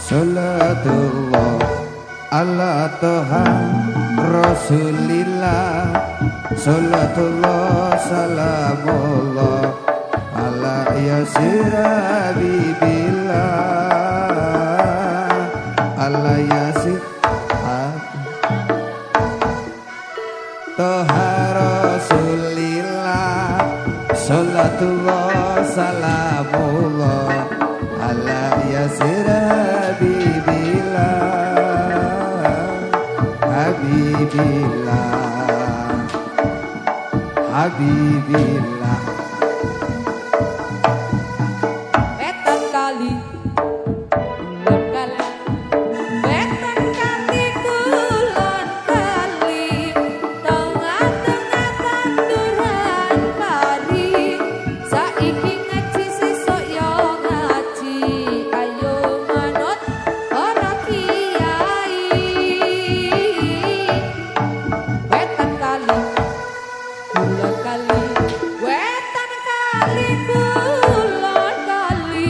Salatullah ala toha rasulillah. Salatullah salamullah ala yasir habibillah. Ala yasir toha rasulillah. Salatullah salamullah ala yasir Habibillah, Habibillah. Wetan kali, kulon kali, wetan kali, kulon kali, tengah-tengah tanduran pari. Saiki ngaji sesuk yo ngaji, ayo manut para kiai. Wetan kali, kulon kali, wetan kali, kulon kali,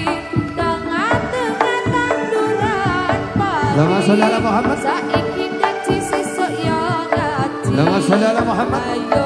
tengah-tengah tanduran pari. Lama saudara Muhammad. Saiki ngaji sesuk yo ngaji, Lama saudara Muhammad. ayo